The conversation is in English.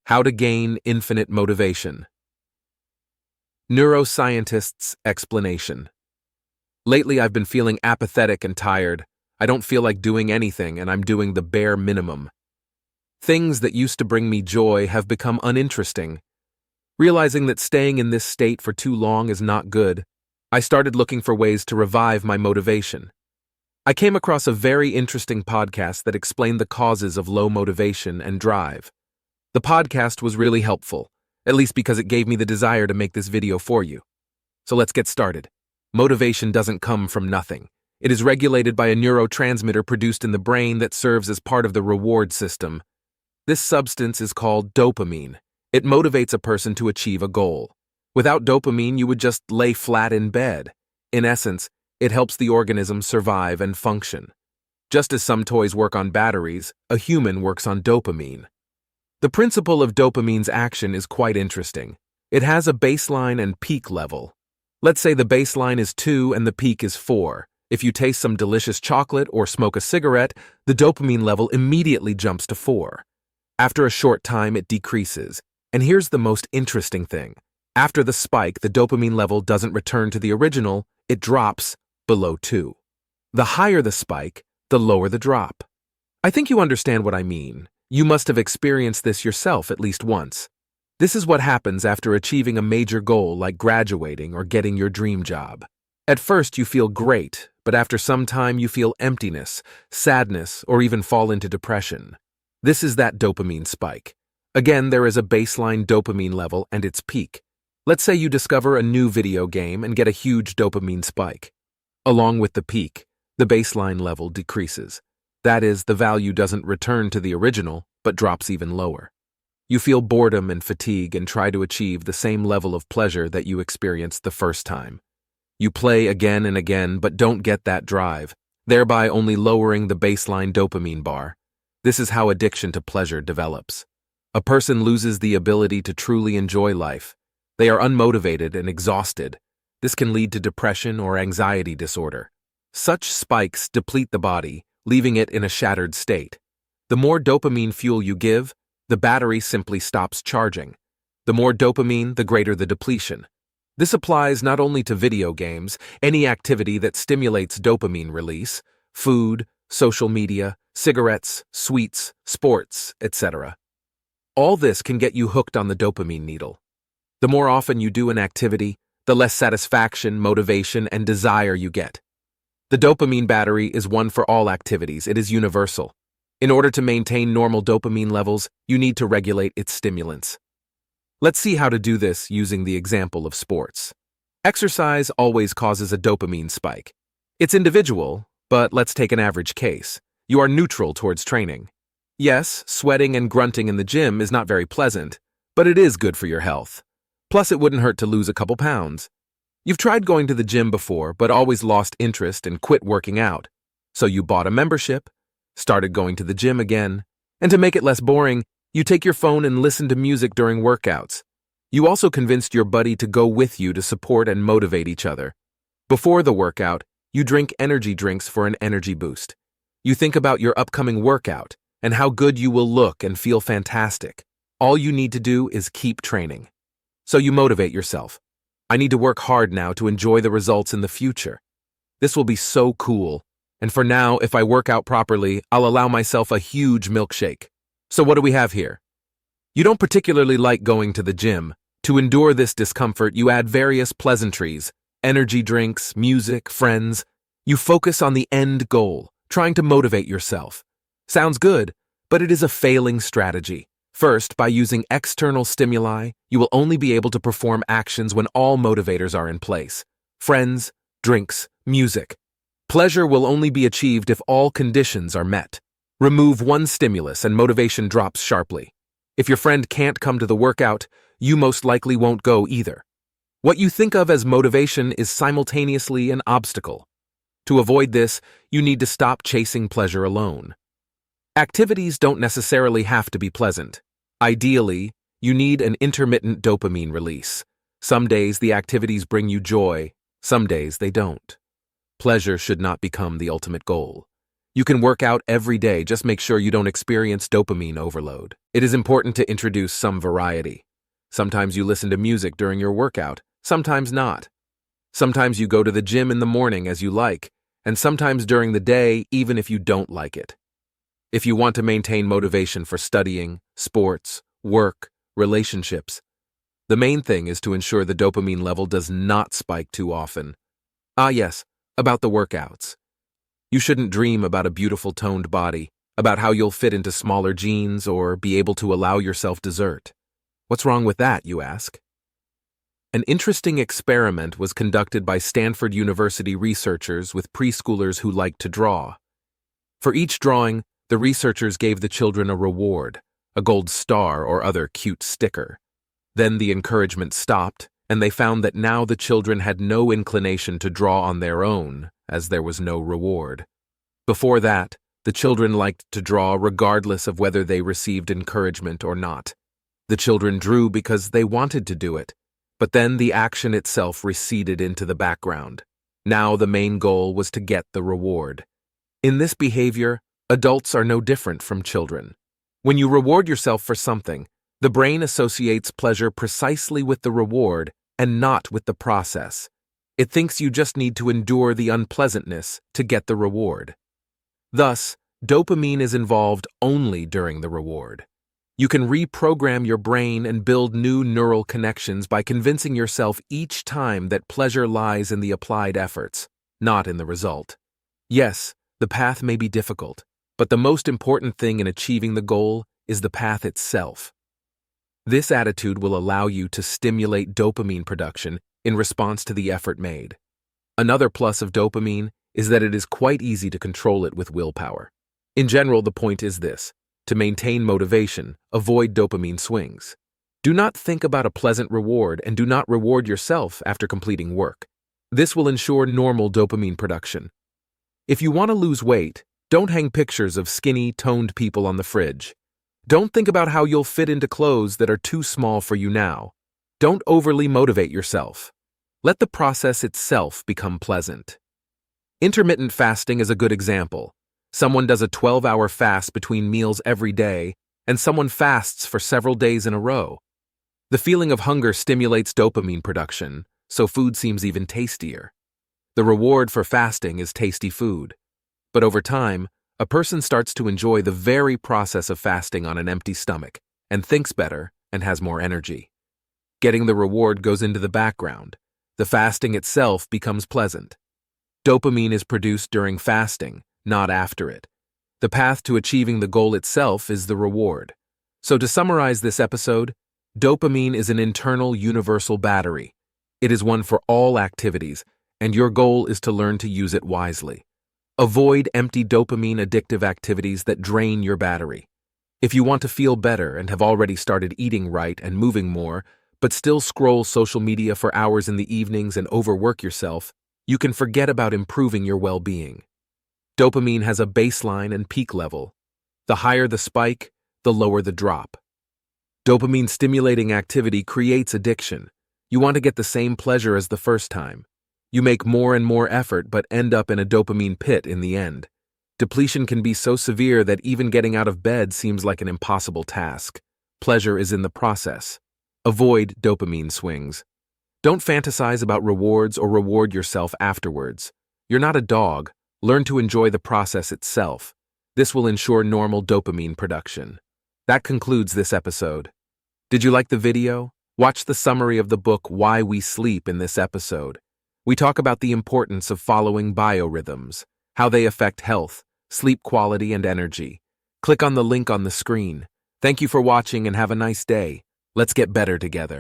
How to gain infinite motivation. Neuroscientist's explanation. Lately, I've been feeling apathetic and tired. I don't feel like doing anything, and I'm doing the bare minimum. Things that used to bring me joy have become uninteresting. Realizing that staying in this state for too long is not good, I started looking for ways to revive my motivation. I came across a very interesting podcast that explained the causes of low motivation and drive. The podcast was really helpful, at least because it gave me the desire to make this video for you. So let's get started. Motivation doesn't come from nothing. It is regulated by a neurotransmitter produced in the brain that serves as part of the reward system. This substance is called dopamine. It motivates a person to achieve a goal. Without dopamine, you would just lay flat in bed. In essence, it helps the organism survive and function. Just as some toys work on batteries, a human works on dopamine. The principle of dopamine's action is quite interesting. It has a baseline and peak level. Let's say the baseline is 2 and the peak is 4. If you taste some delicious chocolate or smoke a cigarette, the dopamine level immediately jumps to 4. After a short time, it decreases. And here's the most interesting thing. After the spike, the dopamine level doesn't return to the original, it drops below 2. The higher the spike, the lower the drop. I think you understand what I mean. You must have experienced this yourself at least once. This is what happens after achieving a major goal like graduating or getting your dream job. At first you feel great, but after some time you feel emptiness, sadness, or even fall into depression. This is that dopamine spike. Again, there is a baseline dopamine level and its peak. Let's say you discover a new video game and get a huge dopamine spike. Along with the peak, the baseline level decreases. That is, the value doesn't return to the original, but drops even lower. You feel boredom and fatigue and try to achieve the same level of pleasure that you experienced the first time. You play again and again, but don't get that drive, thereby only lowering the baseline dopamine bar. This is how addiction to pleasure develops. A person loses the ability to truly enjoy life. They are unmotivated and exhausted. This can lead to depression or anxiety disorder. Such spikes deplete the body, leaving it in a shattered state. The more dopamine fuel you give, the battery simply stops charging. The more dopamine, the greater the depletion. This applies not only to video games, any activity that stimulates dopamine release, food, social media, cigarettes, sweets, sports, etc. All this can get you hooked on the dopamine needle. The more often you do an activity, the less satisfaction, motivation, and desire you get. The dopamine battery is one for all activities. It is universal. In order to maintain normal dopamine levels, you need to regulate its stimulants. Let's see how to do this using the example of sports. Exercise always causes a dopamine spike. It's individual, but let's take an average case. You are neutral towards training. Yes, sweating and grunting in the gym is not very pleasant, but it is good for your health. Plus, it wouldn't hurt to lose a couple pounds. You've tried going to the gym before, but always lost interest and quit working out. So you bought a membership, started going to the gym again, and to make it less boring, you take your phone and listen to music during workouts. You also convinced your buddy to go with you to support and motivate each other. Before the workout, you drink energy drinks for an energy boost. You think about your upcoming workout and how good you will look and feel fantastic. All you need to do is keep training. So you motivate yourself. I need to work hard now to enjoy the results in the future. This will be so cool. And for now, if I work out properly, I'll allow myself a huge milkshake. So what do we have here? You don't particularly like going to the gym. To endure this discomfort, you add various pleasantries, energy drinks, music, friends. You focus on the end goal, trying to motivate yourself. Sounds good, but it is a failing strategy. First, by using external stimuli, you will only be able to perform actions when all motivators are in place. Friends, drinks, music. Pleasure will only be achieved if all conditions are met. Remove one stimulus and motivation drops sharply. If your friend can't come to the workout, you most likely won't go either. What you think of as motivation is simultaneously an obstacle. To avoid this, you need to stop chasing pleasure alone. Activities don't necessarily have to be pleasant. Ideally, you need an intermittent dopamine release. Some days the activities bring you joy, some days they don't. Pleasure should not become the ultimate goal. You can work out every day, just make sure you don't experience dopamine overload. It is important to introduce some variety. Sometimes you listen to music during your workout, sometimes not. Sometimes you go to the gym in the morning as you like, and sometimes during the day even if you don't like it. If you want to maintain motivation for studying, sports, work, relationships, the main thing is to ensure the dopamine level does not spike too often. Ah yes, about the workouts. You shouldn't dream about a beautiful toned body, about how you'll fit into smaller jeans or be able to allow yourself dessert. What's wrong with that, you ask? An interesting experiment was conducted by Stanford University researchers with preschoolers who liked to draw. For each drawing, the researchers gave the children a reward, a gold star or other cute sticker. Then the encouragement stopped, and they found that now the children had no inclination to draw on their own, as there was no reward. Before that, the children liked to draw regardless of whether they received encouragement or not. The children drew because they wanted to do it, but then the action itself receded into the background. Now the main goal was to get the reward. In this behavior, adults are no different from children. When you reward yourself for something, the brain associates pleasure precisely with the reward and not with the process. It thinks you just need to endure the unpleasantness to get the reward. Thus, dopamine is involved only during the reward. You can reprogram your brain and build new neural connections by convincing yourself each time that pleasure lies in the applied efforts, not in the result. Yes, the path may be difficult, but the most important thing in achieving the goal is the path itself. This attitude will allow you to stimulate dopamine production in response to the effort made. Another plus of dopamine is that it is quite easy to control it with willpower. In general, the point is this: to maintain motivation, avoid dopamine swings. Do not think about a pleasant reward and do not reward yourself after completing work. This will ensure normal dopamine production. If you want to lose weight, don't hang pictures of skinny, toned people on the fridge. Don't think about how you'll fit into clothes that are too small for you now. Don't overly motivate yourself. Let the process itself become pleasant. Intermittent fasting is a good example. Someone does a 12-hour fast between meals every day, and someone fasts for several days in a row. The feeling of hunger stimulates dopamine production, so food seems even tastier. The reward for fasting is tasty food. But over time, a person starts to enjoy the very process of fasting on an empty stomach, and thinks better and has more energy. Getting the reward goes into the background. The fasting itself becomes pleasant. Dopamine is produced during fasting, not after it. The path to achieving the goal itself is the reward. So to summarize this episode, dopamine is an internal universal battery. It is one for all activities, and your goal is to learn to use it wisely. Avoid empty dopamine addictive activities that drain your battery. If you want to feel better and have already started eating right and moving more, but still scroll social media for hours in the evenings and overwork yourself, you can forget about improving your well-being. Dopamine has a baseline and peak level. The higher the spike, the lower the drop. Dopamine-stimulating activity creates addiction. You want to get the same pleasure as the first time. You make more and more effort but end up in a dopamine pit in the end. Depletion can be so severe that even getting out of bed seems like an impossible task. Pleasure is in the process. Avoid dopamine swings. Don't fantasize about rewards or reward yourself afterwards. You're not a dog. Learn to enjoy the process itself. This will ensure normal dopamine production. That concludes this episode. Did you like the video? Watch the summary of the book Why We Sleep in this episode. We talk about the importance of following biorhythms, how they affect health, sleep quality, and energy. Click on the link on the screen. Thank you for watching and have a nice day. Let's get better together.